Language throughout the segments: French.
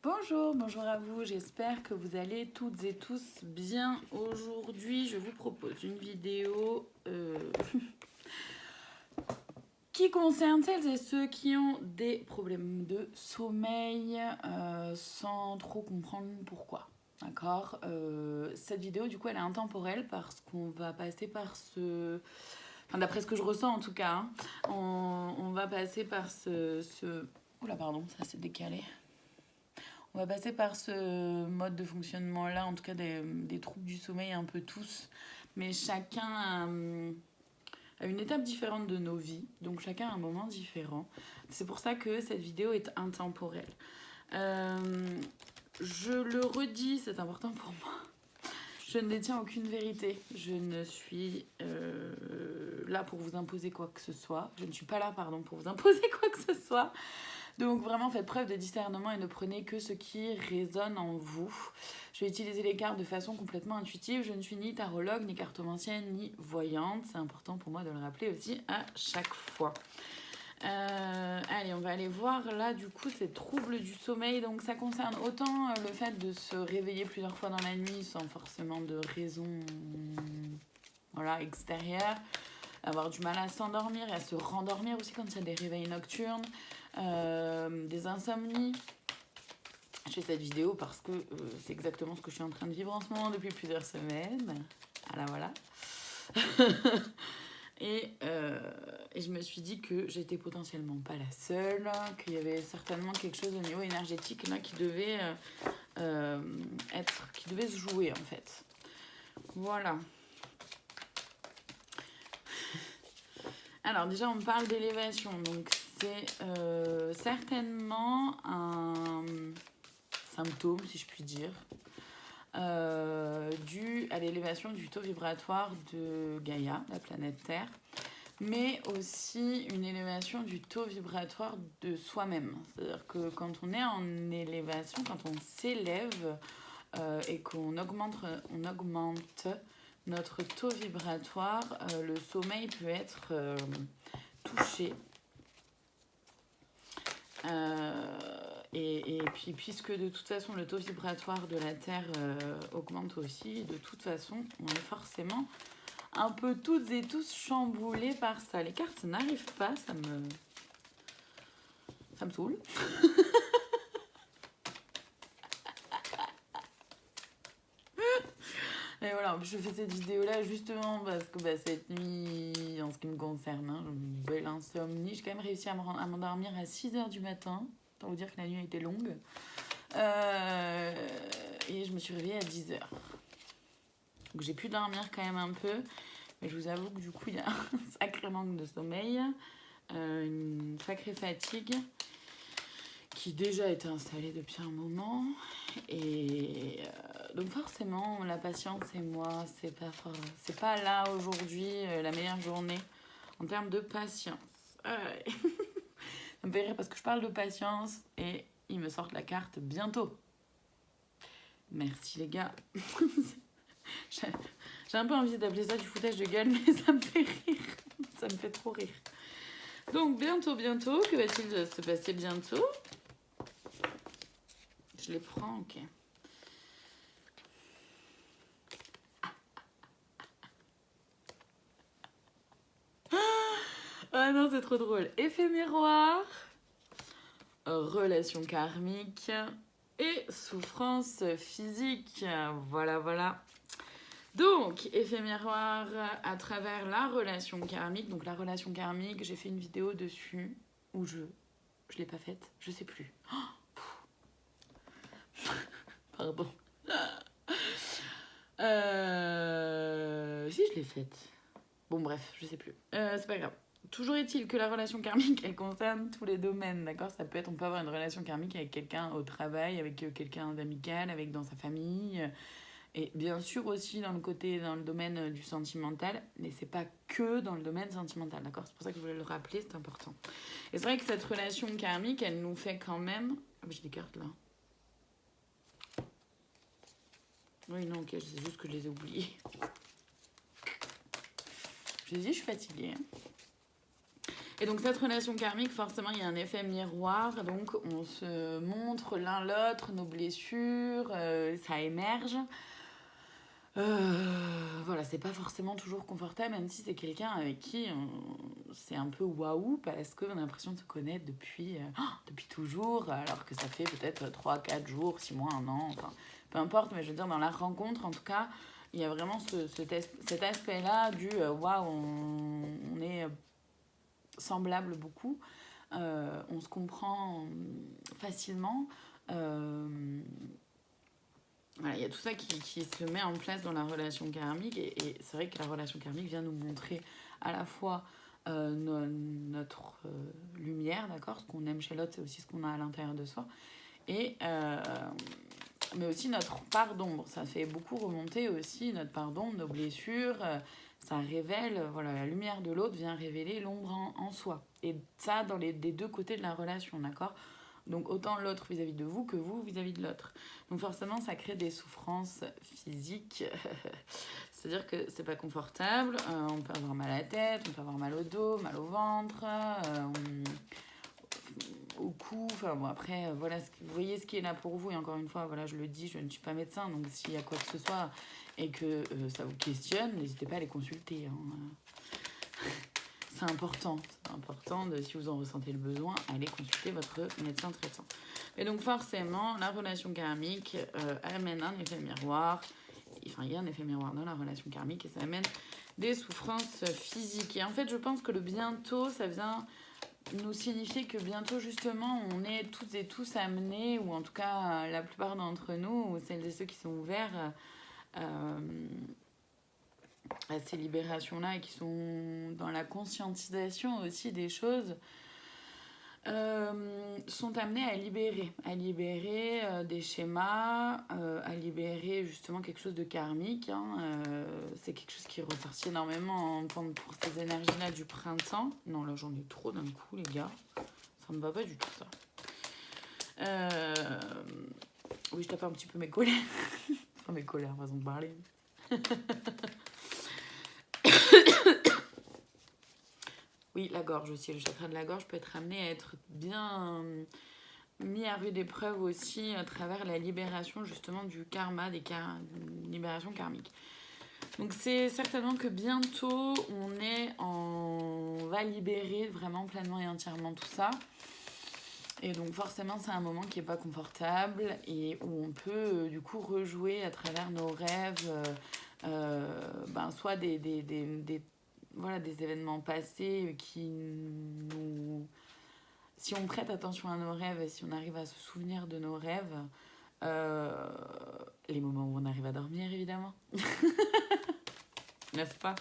Bonjour, bonjour à vous, j'espère que vous allez toutes et tous bien. Aujourd'hui, je vous propose une vidéo qui concerne celles et ceux qui ont des problèmes de sommeil sans trop comprendre pourquoi. D'accord. Cette vidéo, du coup, elle est intemporelle parce qu'on va passer par ce... Enfin, d'après ce que je ressens en tout cas, hein, on va passer par ce... Oula, pardon, ça s'est décalé. On va passer par ce mode de fonctionnement-là, en tout cas des troubles du sommeil un peu tous, mais chacun a une étape différente de nos vies, donc chacun a un moment différent. C'est pour ça que cette vidéo est intemporelle. Je le redis, c'est important pour moi. Je ne détiens aucune vérité. Je ne suis là pour vous imposer quoi que ce soit. Je ne suis pas là, pardon, pour vous imposer quoi que ce soit. Donc vraiment faites preuve de discernement et ne prenez que ce qui résonne en vous. Je vais utiliser les cartes de façon complètement intuitive. Je ne suis ni tarologue, ni cartomancienne, ni voyante. C'est important pour moi de le rappeler aussi à chaque fois. Allez, on va aller voir là du coup ces troubles du sommeil. Donc ça concerne autant le fait de se réveiller plusieurs fois dans la nuit sans forcément de raison extérieure, avoir du mal à s'endormir et à se rendormir aussi quand il y a des réveils nocturnes, des insomnies. Je fais cette vidéo parce que c'est exactement ce que je suis en train de vivre en ce moment depuis plusieurs semaines. Voilà. Et je me suis dit que j'étais potentiellement pas la seule, qu'il y avait certainement quelque chose au niveau énergétique là qui devait qui devait se jouer en fait. Voilà. Alors déjà on me parle d'élévation, donc c'est certainement un symptôme, si je puis dire, dû à l'élévation du taux vibratoire de Gaïa, la planète Terre, mais aussi une élévation du taux vibratoire de soi-même. C'est-à-dire que quand on est en élévation, quand on s'élève et qu'on augmente notre taux vibratoire, le sommeil peut être touché. Et puis, puisque de toute façon le taux vibratoire de la Terre augmente aussi, de toute façon, on est forcément un peu toutes et tous chamboulés par ça. Les cartes, ça n'arrive pas, ça me saoule. Et voilà, je fais cette vidéo-là justement parce que cette nuit, en ce qui me concerne, j'ai une belle insomnie. J'ai quand même réussi à m'endormir à 6h du matin. Pour vous dire que la nuit a été longue. Et je me suis réveillée à 10h. Donc j'ai pu dormir quand même un peu. Mais je vous avoue que du coup, il y a un sacré manque de sommeil. Une sacrée fatigue qui déjà était installée depuis un moment. Et donc forcément, la patience et moi, c'est pas là aujourd'hui la meilleure journée en termes de patience. Ça me fait rire parce que je parle de patience et ils me sortent la carte bientôt. Merci les gars. J'ai un peu envie d'appeler ça du foutage de gueule, mais ça me fait rire. Ça me fait trop rire. Donc bientôt, que va-t-il se passer bientôt? Je les prends, ok. Ah non, c'est trop drôle. Effet miroir, relation karmique et souffrance physique. Voilà. Donc, effet miroir à travers la relation karmique. Donc, la relation karmique, j'ai fait une vidéo dessus où je l'ai pas faite, je sais plus. Pardon. Si, je l'ai faite. Bon, bref, je sais plus. C'est pas grave. Toujours est-il que la relation karmique, elle concerne tous les domaines, d'accord? On peut avoir une relation karmique avec quelqu'un au travail, avec quelqu'un d'amical, avec dans sa famille, et bien sûr aussi dans le domaine du sentimental, mais c'est pas que dans le domaine sentimental, d'accord? C'est pour ça que je voulais le rappeler, c'est important. Et c'est vrai que cette relation karmique, elle nous fait quand même... Ah, j'ai des cartes là. Oui, non, ok, c'est juste que je les ai oubliées. Je les ai dit, je suis fatiguée. Et donc cette relation karmique, forcément, il y a un effet miroir. Donc on se montre l'un l'autre, nos blessures, ça émerge. Voilà, c'est pas forcément toujours confortable, même si c'est quelqu'un avec qui c'est un peu waouh, parce qu'on a l'impression de se connaître depuis toujours, alors que ça fait peut-être 3 4 jours, 6 mois, un an, enfin, peu importe, mais je veux dire, dans la rencontre, en tout cas, il y a vraiment cet aspect-là du waouh, on est semblables beaucoup, on se comprend facilement. Voilà, il y a tout ça qui se met en place dans la relation karmique et c'est vrai que la relation karmique vient nous montrer à la fois notre lumière, d'accord, ce qu'on aime chez l'autre, c'est aussi ce qu'on a à l'intérieur de soi, et mais aussi notre part d'ombre. Ça fait beaucoup remonter aussi notre part d'ombre, nos blessures. Ça révèle, voilà, la lumière de l'autre vient révéler l'ombre en soi. Et ça, des deux côtés de la relation, d'accord? Donc autant l'autre vis-à-vis de vous que vous vis-à-vis de l'autre. Donc forcément, ça crée des souffrances physiques. C'est-à-dire que c'est pas confortable. On peut avoir mal à la tête, on peut avoir mal au dos, mal au ventre, au cou. Enfin bon, après, voilà, vous voyez ce qui est là pour vous. Et encore une fois, voilà, je le dis, je ne suis pas médecin. Donc s'il y a quoi que ce soit et que ça vous questionne, n'hésitez pas à les consulter. C'est important. C'est important, si vous en ressentez le besoin, allez consulter votre médecin traitant. Et donc forcément, la relation karmique amène un effet miroir. Enfin, il y a un effet miroir dans la relation karmique et ça amène des souffrances physiques. Et en fait, je pense que le bientôt, ça vient nous signifier que bientôt, justement, on est toutes et tous amenés, ou en tout cas la plupart d'entre nous, ou celles et ceux qui sont ouverts à ces libérations-là et qui sont dans la conscientisation aussi des choses, sont amenés à libérer des schémas, à libérer justement quelque chose de karmique. C'est quelque chose qui est ressorti énormément pour ces énergies-là du printemps. Non, là j'en ai trop d'un coup, les gars. Ça me va pas du tout, ça. Oui, je tape un petit peu mes colères. Enfin, mes colères, façon de parler. Oui, la gorge aussi. Le chakra de la gorge peut être amené à être bien mis à rude épreuve aussi à travers la libération justement du karma, libérations karmiques. Donc c'est certainement que bientôt on va libérer vraiment pleinement et entièrement tout ça. Et donc forcément c'est un moment qui n'est pas confortable et où on peut du coup rejouer à travers nos rêves soit des événements passés qui nous... Si on prête attention à nos rêves et si on arrive à se souvenir de nos rêves, les moments où on arrive à dormir évidemment, n'est-ce pas,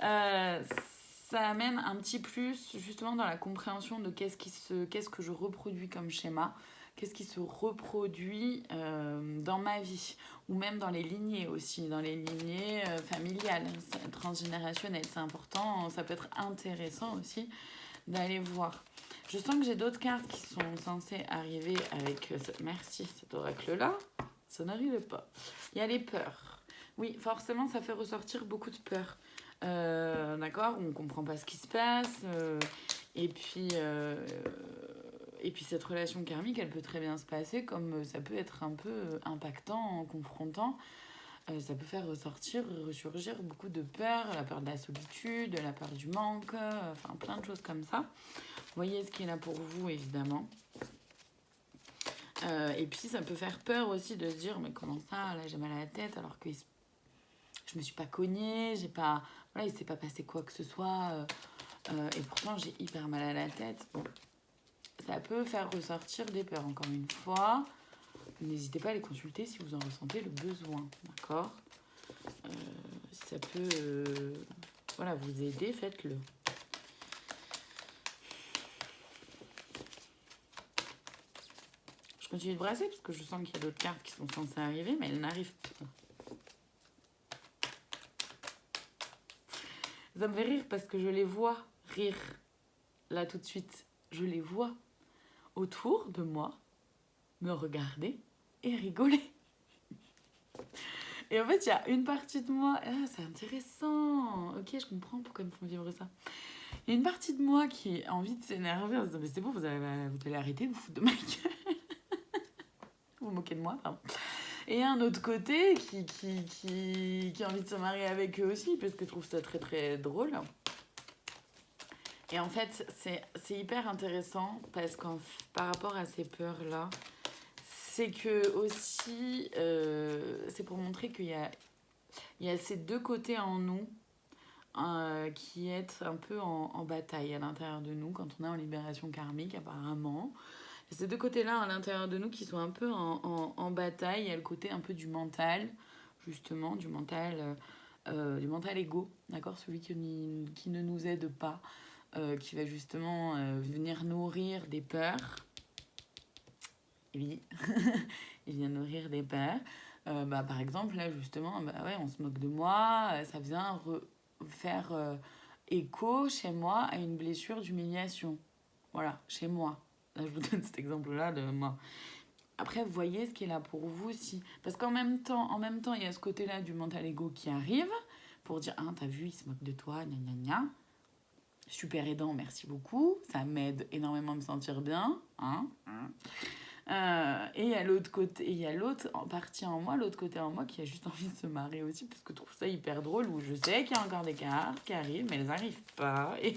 ça amène un petit plus justement dans la compréhension de qu'est-ce que je reproduis comme schéma, qu'est-ce qui se reproduit dans ma vie, ou même dans les lignées aussi, dans les lignées familiales, transgénérationnelles. C'est important, ça peut être intéressant aussi d'aller voir. Je sens que j'ai d'autres cartes qui sont censées arriver avec... Merci, cet oracle-là. Ça n'arrivait pas. Il y a les peurs. Oui, forcément, ça fait ressortir beaucoup de peurs. D'accord, on ne comprend pas ce qui se passe. Et puis cette relation karmique, elle peut très bien se passer comme ça peut être un peu impactant, confrontant. Ça peut faire ressurgir beaucoup de peurs, la peur de la solitude, la peur du manque, enfin plein de choses comme ça. Voyez ce qui est là pour vous, évidemment. Et puis ça peut faire peur aussi de se dire mais comment ça, là j'ai mal à la tête alors que je me suis pas cognée, il s'est pas passé quoi que ce soit et pourtant j'ai hyper mal à la tête. Bon, ça peut faire ressortir des peurs, encore une fois. N'hésitez pas à les consulter si vous en ressentez le besoin, d'accord. Si ça peut vous aider, faites-le. Je continue de brasser parce que je sens qu'il y a d'autres cartes qui sont censées arriver, mais elles n'arrivent pas. Ça me fait rire parce que je les vois rire. Là, tout de suite, je les vois autour de moi me regarder et rigoler. Et en fait, il y a une partie de moi... Ah, c'est intéressant. Ok, je comprends pourquoi ils me font vivre ça. Il y a une partie de moi qui a envie de s'énerver en disant, mais c'est bon, vous allez arrêter de vous foutre de ma gueule. Vous moquez de moi, pardon. Et un autre côté qui a envie de se marier avec eux aussi, parce que je trouve ça très très drôle. Et en fait, c'est hyper intéressant, parce que par rapport à ces peurs-là, c'est que aussi, c'est pour montrer qu'il y a ces deux côtés en nous qui est un peu en bataille à l'intérieur de nous quand on est en libération karmique apparemment. Et ces deux côtés-là à l'intérieur de nous qui sont un peu en bataille. Il y a le côté un peu du mental, justement, du mental égo, d'accord, celui qui ne nous aide pas, qui va justement venir nourrir des peurs. Oui, il vient nourrir des peurs. Par exemple, là, justement, ouais, on se moque de moi, ça vient faire écho chez moi à une blessure d'humiliation. Voilà, chez moi. Là, je vous donne cet exemple-là de moi. Après, vous voyez ce qui est là pour vous aussi. Parce qu'en même temps, il y a ce côté-là du mental ego qui arrive pour dire, ah, t'as vu, il se moque de toi, gna gna gna. Super aidant, merci beaucoup. Ça m'aide énormément à me sentir bien. Hein. Et il y a l'autre côté, il y a l'autre partie en moi, l'autre côté en moi qui a juste envie de se marrer aussi parce que je trouve ça hyper drôle où je sais qu'il y a encore des cartes qui arrivent mais elles n'arrivent pas et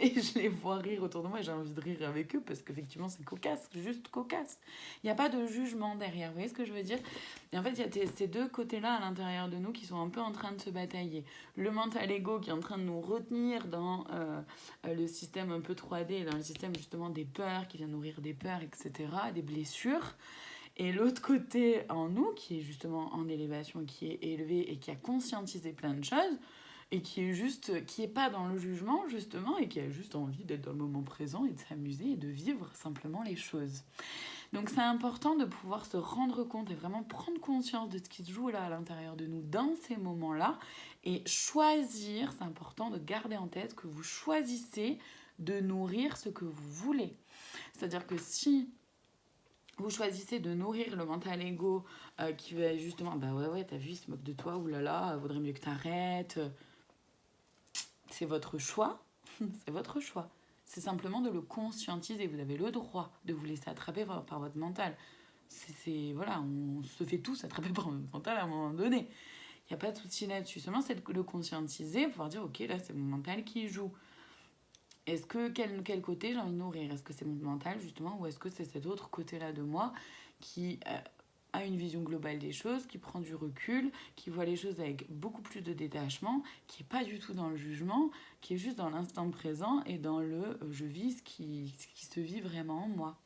je les vois rire autour de moi et j'ai envie de rire avec eux parce qu'effectivement c'est cocasse, juste cocasse. Il n'y a pas de jugement derrière, vous voyez ce que je veux dire? Et en fait il y a ces deux côtés-là à l'intérieur de nous qui sont un peu en train de se batailler. Le mental ego qui est en train de nous retenir dans le système un peu 3D, dans le système justement des peurs, qui vient nourrir des peurs, etc., des blessures. Et l'autre côté en nous, qui est justement en élévation, qui est élevé et qui a conscientisé plein de choses, et qui est pas dans le jugement, justement, et qui a juste envie d'être dans le moment présent et de s'amuser et de vivre simplement les choses. Donc c'est important de pouvoir se rendre compte et vraiment prendre conscience de ce qui se joue là à l'intérieur de nous dans ces moments-là et choisir, c'est important de garder en tête que vous choisissez de nourrir ce que vous voulez. C'est-à-dire que si vous choisissez de nourrir le mental ego qui va justement, bah ouais, t'as vu, il se moque de toi, oulala, vaudrait mieux que t'arrêtes. C'est votre choix, c'est votre choix. C'est simplement de le conscientiser. Vous avez le droit de vous laisser attraper par votre mental. Voilà, on se fait tous attraper par notre mental à un moment donné. Il n'y a pas de souci là-dessus. Seulement, c'est de le conscientiser, pouvoir dire, ok, là, c'est mon mental qui joue. Est-ce que quel côté j'ai envie de nourrir? Est-ce que c'est mon mental, justement, ou est-ce que c'est cet autre côté-là de moi qui a une vision globale des choses, qui prend du recul, qui voit les choses avec beaucoup plus de détachement, qui n'est pas du tout dans le jugement, qui est juste dans l'instant présent et dans le je vis ce qui se vit vraiment en moi,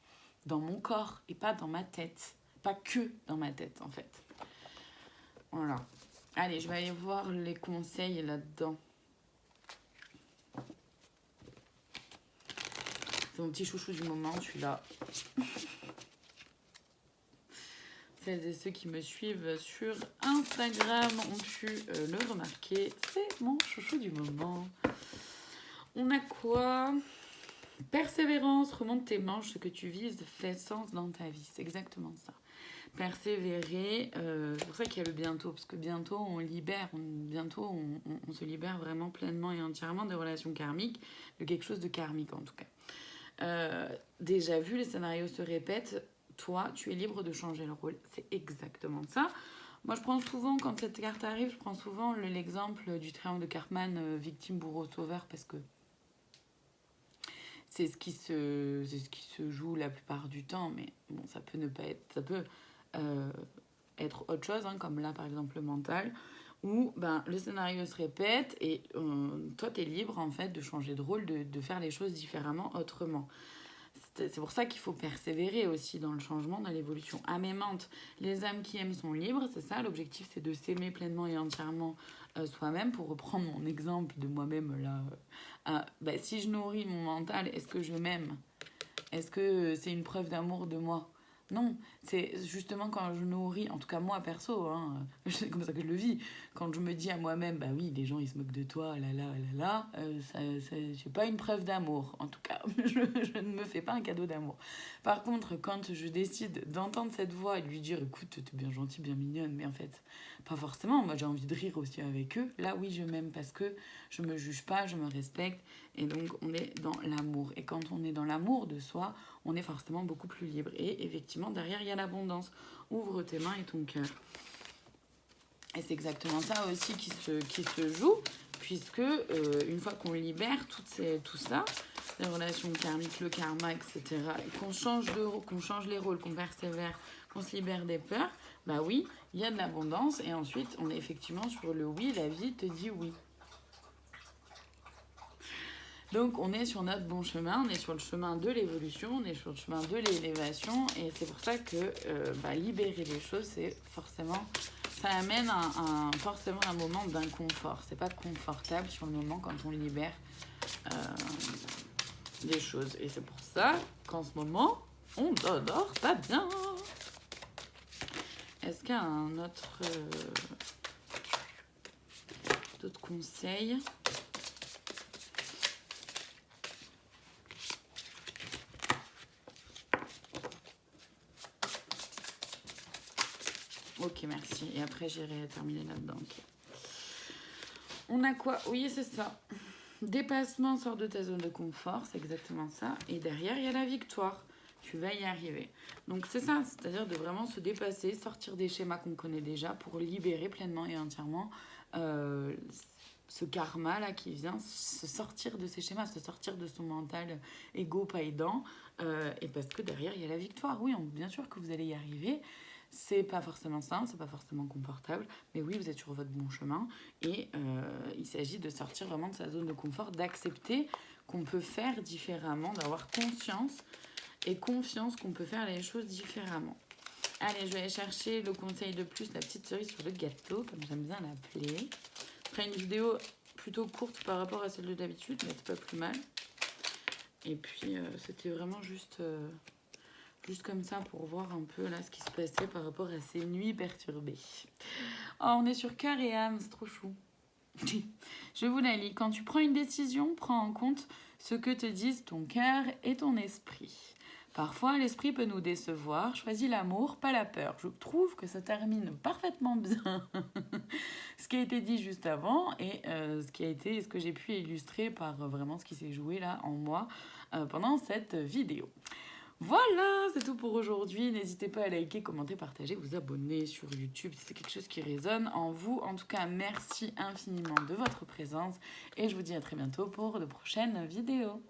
dans mon corps et pas dans ma tête. Pas que dans ma tête, en fait. Voilà. Allez, je vais aller voir les conseils là-dedans. C'est mon petit chouchou du moment, celui-là. Celles et ceux qui me suivent sur Instagram ont pu le remarquer. C'est mon chouchou du moment. On a quoi? Persévérance, remonte tes manches, ce que tu vises fait sens dans ta vie. C'est exactement ça. Persévérer, c'est pour ça qu'il y a le bientôt, parce que bientôt on se libère vraiment pleinement et entièrement des relations karmiques, de quelque chose de karmique en tout cas. Déjà vu, les scénarios se répètent, toi, tu es libre de changer le rôle. C'est exactement ça. Moi, je prends souvent, quand cette carte arrive, je prends souvent l'exemple du triangle de Karpman, victime, bourreau, sauveur, parce que c'est ce qui se joue la plupart du temps, mais bon, ça peut ne pas être... Ça peut être autre chose, hein, comme là, par exemple, le mental, où le scénario se répète et toi, tu es libre, en fait, de changer de rôle, de faire les choses différemment, autrement. C'est pour ça qu'il faut persévérer aussi dans le changement, dans l'évolution. Amémente, les âmes qui aiment sont libres, c'est ça, l'objectif c'est de s'aimer pleinement et entièrement soi-même. Pour reprendre mon exemple de moi-même là, si je nourris mon mental, est-ce que je m'aime? Est-ce que c'est une preuve d'amour de moi? Non, C'est justement quand je nourris, en tout cas moi perso, hein, c'est comme ça que je le vis, quand je me dis à moi-même, bah oui, les gens ils se moquent de toi, c'est pas une preuve d'amour. En tout cas, je ne me fais pas un cadeau d'amour. Par contre, quand je décide d'entendre cette voix et de lui dire, écoute, t'es bien gentille, bien mignonne, mais en fait, pas forcément, moi j'ai envie de rire aussi avec eux, là oui, je m'aime parce que je me juge pas, je me respecte, et donc on est dans l'amour. Et quand on est dans l'amour de soi, on est forcément beaucoup plus libre. Et effectivement, derrière, il y a l'abondance. Ouvre tes mains et ton cœur. Et c'est exactement ça aussi qui se joue, puisque une fois qu'on libère tout ça, les relations karmiques, le karma, etc., qu'on change les rôles, qu'on persévère, qu'on se libère des peurs, bah oui, il y a de l'abondance. Et ensuite, on est effectivement sur le oui, la vie te dit oui. Donc on est sur notre bon chemin, on est sur le chemin de l'évolution, on est sur le chemin de l'élévation, et c'est pour ça que libérer les choses, c'est forcément, ça amène forcément un moment d'inconfort. C'est pas confortable sur le moment quand on libère des choses. Et c'est pour ça qu'en ce moment, on dort pas bien. Est-ce qu'il y a un autre d'autres conseils? Ok, merci. Et après, j'irai terminer là-dedans. Okay. On a quoi? Oui, c'est ça. Dépassement, sort de ta zone de confort, c'est exactement ça. Et derrière, il y a la victoire. Tu vas y arriver. Donc c'est ça, c'est-à-dire de vraiment se dépasser, sortir des schémas qu'on connaît déjà pour libérer pleinement et entièrement ce karma-là qui vient, se sortir de ces schémas, se sortir de son mental égo pas aidant. Et parce que derrière, il y a la victoire. Oui, bien sûr que vous allez y arriver. C'est pas forcément simple, c'est pas forcément confortable, mais oui, vous êtes sur votre bon chemin. Et il s'agit de sortir vraiment de sa zone de confort, d'accepter qu'on peut faire différemment, d'avoir conscience et confiance qu'on peut faire les choses différemment. Allez, je vais aller chercher le conseil de plus, la petite cerise sur le gâteau, comme j'aime bien l'appeler. Je ferai une vidéo plutôt courte par rapport à celle de d'habitude, mais c'est pas plus mal. Et puis, c'était vraiment juste comme ça pour voir un peu là ce qui se passait par rapport à ces nuits perturbées. Oh, on est sur cœur et âme, c'est trop chou. Je vous la lis. Quand tu prends une décision, prends en compte ce que te disent ton cœur et ton esprit. Parfois, l'esprit peut nous décevoir. Choisis l'amour, pas la peur. Je trouve que ça termine parfaitement bien ce qui a été dit juste avant et ce que j'ai pu illustrer par vraiment ce qui s'est joué là en moi pendant cette vidéo. Voilà, c'est tout pour aujourd'hui. N'hésitez pas à liker, commenter, partager, vous abonner sur YouTube si c'est quelque chose qui résonne en vous. En tout cas, merci infiniment de votre présence et je vous dis à très bientôt pour de prochaines vidéos.